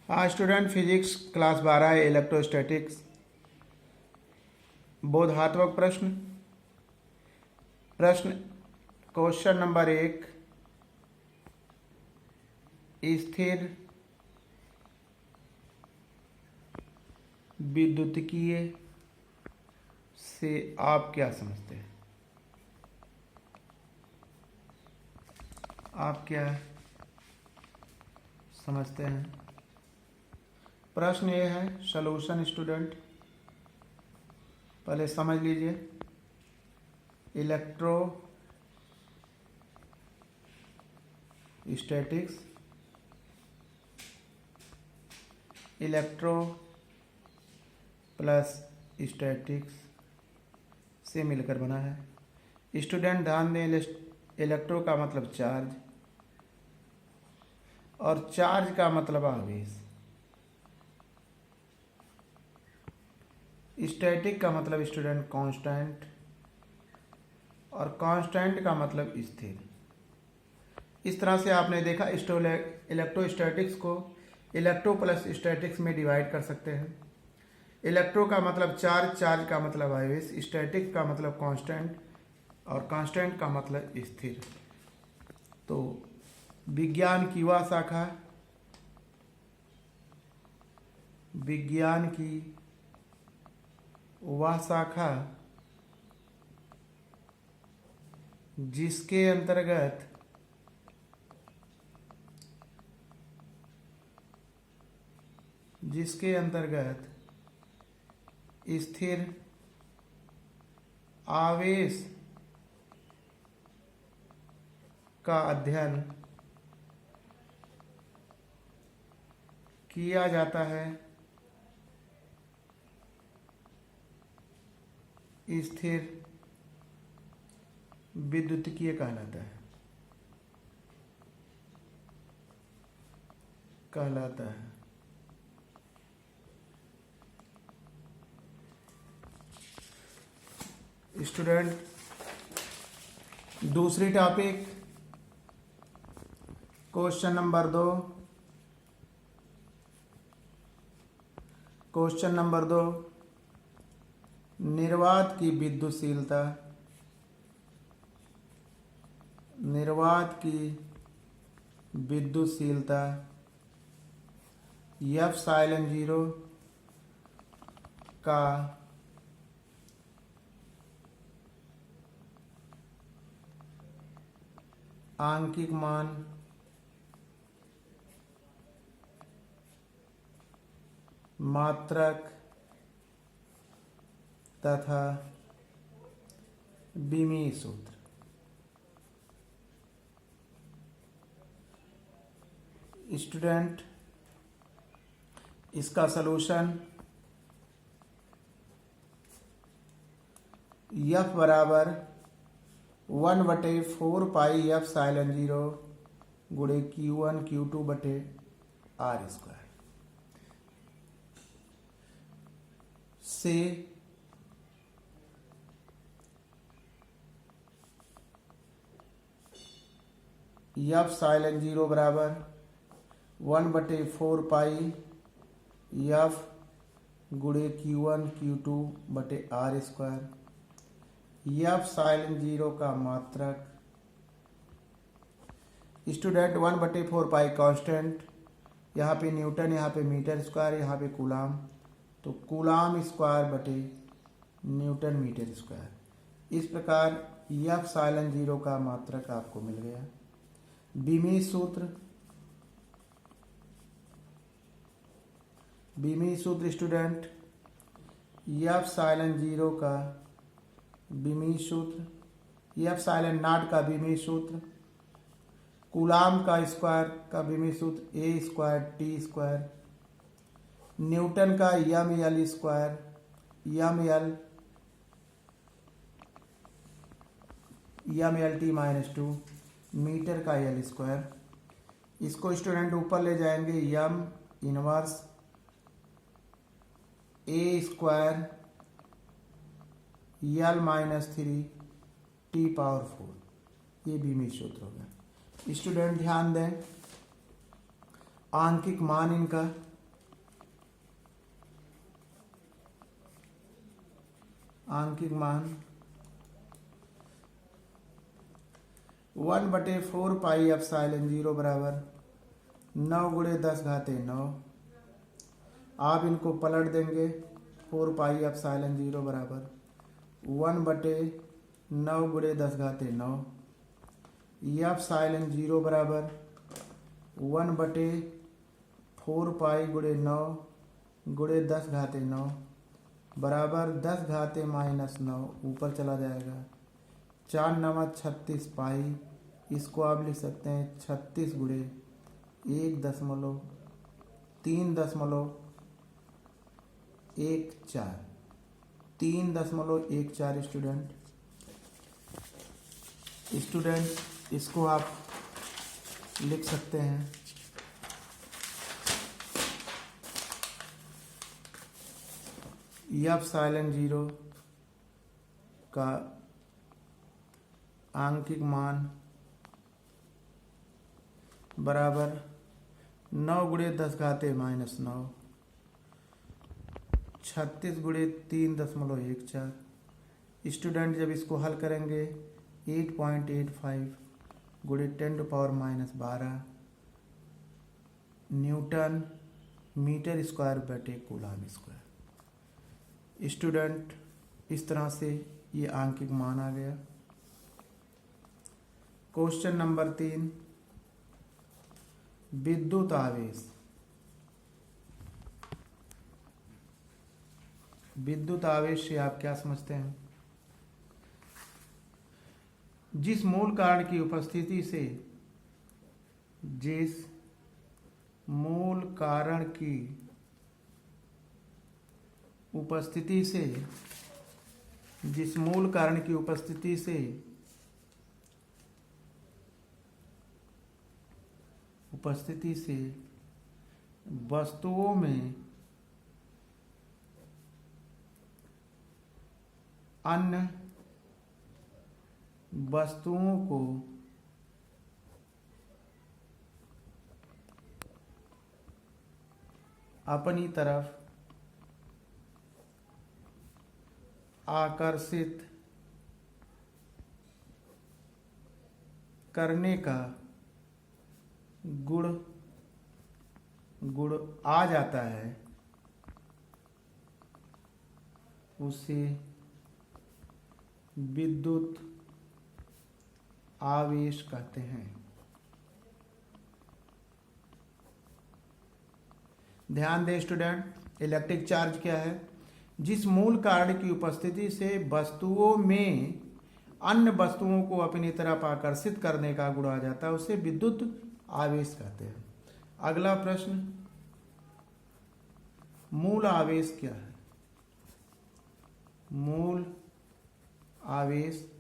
हाँ student, physics class 12 है, electrostatics. बोधात्मक प्रश्न। प्रश्न क्वेश्चन नंबर 1, स्थिर विद्युतीय से आप क्या समझते हैं? आप क्या समझते हैं? प्रश्न ये है, सॉल्यूशन स्टूडेंट पहले समझ लीजिए। इलेक्ट्रोस्टैटिक्स इलेक्ट्रो प्लस स्टैटिक्स से मिलकर बना है। स्टूडेंट ध्यान दें, इलेक्ट्रो का मतलब चार्ज और चार्ज का मतलब आवेश। स्टैटिक का मतलब स्टूडेंट कांस्टेंट और कांस्टेंट का मतलब स्थिर। इस तरह से आपने देखा इलेक्ट्रोस्टैटिक्स को इलेक्ट्रो प्लस स्टैटिक्स में डिवाइड कर सकते हैं। इलेक्ट्रो का मतलब चार्ज, चार्ज का मतलब आवेश, स्टैटिक का मतलब कांस्टेंट और कांस्टेंट का मतलब स्थिर। तो विज्ञान की वह शाखा जिसके अंतर्गत स्थिर आवेश का अध्ययन किया जाता है, स्थिर विद्युतीय कहलाता है। स्टूडेंट दूसरी टॉपिक, क्वेश्चन नंबर 2। निर्वात की विद्युतशीलता एफ साइलन 0 का आंकिक मान मात्रक तथा बीमीय सूत्र। स्टूडेंट इसका सलूशन एफ बराबर 1/4 पाई एफ साइलन 0 गुणे Q1 Q2 बटे R स्क्वायर से एफ साइलन 0 बराबर 1/4 पाई एफ गुणे Q1 Q2 बटे R स्क्वायर। एफ साइलन 0 का मात्रक स्टूडेंट 1/4 पाई कांस्टेंट, यहाँ पे न्यूटन, यहाँ पे मीटर स्क्वायर, यहाँ पे कूलाम, तो कूलाम स्क्वायर बटे न्यूटन मीटर स्क्वायर। इस प्रकार एफ साइलन 0 का मात्रक आपको मिल गया। बीमीय सूत्र स्टूडेंट एफ साइलन 0 का बीमीय सूत्र, एफ साइलन नॉट का बीमीय सूत्र, कूलाम का स्क्वायर का बीमीय सूत्र A square T square, Newton का M L square, M L T -2, metre का एल स्क्वायर। इसको स्टूडेंट ऊपर ले जाएंगे, M inverse A square L -3 T power 4। ये बीमीय सूत्र हो गया। स्टूडेंट ध्यान दें, आंकिक मान इनका आंकिक मान 1/4 पाई एप्सिलॉन 0 बराबर 9 गुणे 10 घाते 9। आप इनको पलट देंगे, 4 पाई एप्सिलॉन 0 बराबर 1/9 गुणे 10 घाते 9। एप्सिलॉन 0 बराबर 1/4 पाई गुणे 9 गुणे 10 घाते 9 बराबर 10 घाते -9 ऊपर चला जाएगा। 4 9 36 पाई, इसको आप लिख सकते हैं 36 गुणे 1.314 3.14 स्टूडेंट इसको आप लिख सकते हैं। एप्सिलॉन 0 का आंकिक मान बराबर 9 गुणे 10 घाते -9, 36 गुणे 3.14। स्टूडेंट जब इसको हल करेंगे 8.85 गुणे 10⁻⁻12 न्यूटन मीटर स्क्वायर बटे कूलम स्क्वायर। स्टूडेंट इस तरह से ये आंकिक मान आ गया। क्वेश्चन नंबर 3, विद्युत आवेश। विद्युत आवेश से आप क्या समझते हैं? जिस मूल कारण की उपस्थिति से जिस मूल कारण की उपस्थिति से वस्तुओं में अन्य वस्तुओं को अपनी तरफ आकर्षित करने का गुण आ जाता है, उसे विद्युत आवेश कहते हैं। ध्यान दें स्टूडेंट, इलेक्ट्रिक चार्ज क्या है? जिस मूल कारण की उपस्थिति से वस्तुओं में अन्य वस्तुओं को अपनी तरफ आकर्षित करने का गुण आ जाता है, उसे विद्युत आवेश कहते हैं। अगला प्रश्न, मूल आवेश क्या है? मूल आवेश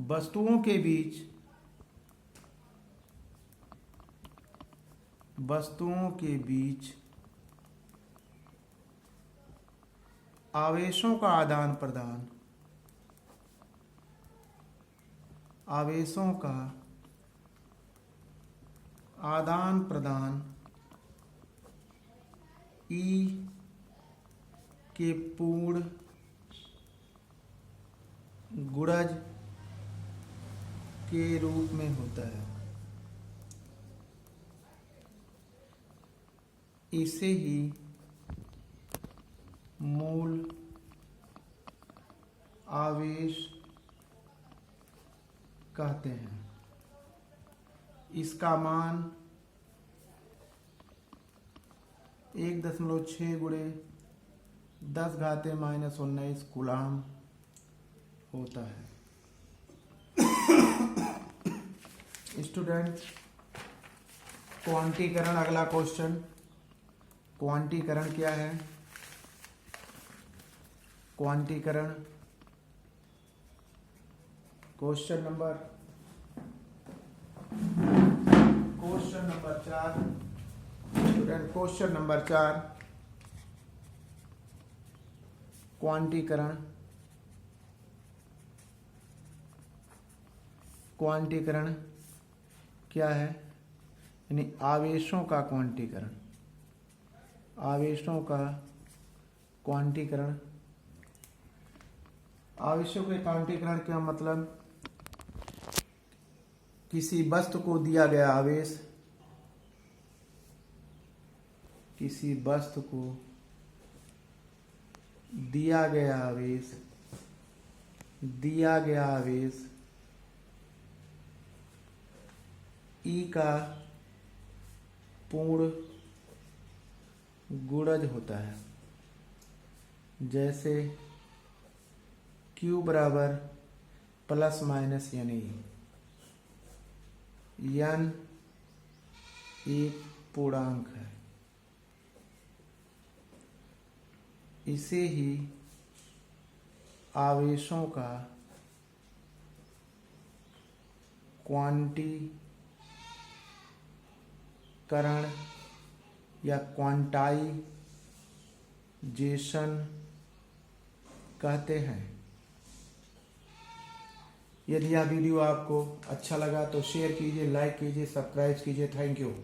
वस्तुओं के बीच आवेशों का आदान प्रदान E के पूर्ण गुणज के रूप में होता है। इसे ही मूल आवेश कहते हैं। इसका मान 1.6 गुणे 10 घाते -19 कूलम होता है। स्टूडेंट क्वांटीकरण, अगला क्वेश्चन, क्वांटीकरण क्या है? क्वांटीकरण question number 4 student, question number 4 क्वांटीकरण क्या है? यानी आवेशों का क्वांटीकरण। आवेशों का क्वांटीकरण। आवेशों के क्वांटीकरण का मतलब किसी वस्तु को दिया गया आवेश, किसी वस्तु को दिया गया आवेश E का पूर्ण गुणज होता है। जैसे Q बराबर प्लस माइनस यानी n एक पूर्णांक है। इसे ही आवेशों का क्वांटीकरण या क्वांटाइजेशन कहते हैं। यदि यह वीडियो आपको अच्छा लगा तो शेयर कीजिए, लाइक कीजिए, सब्सक्राइब कीजिए। Thank you.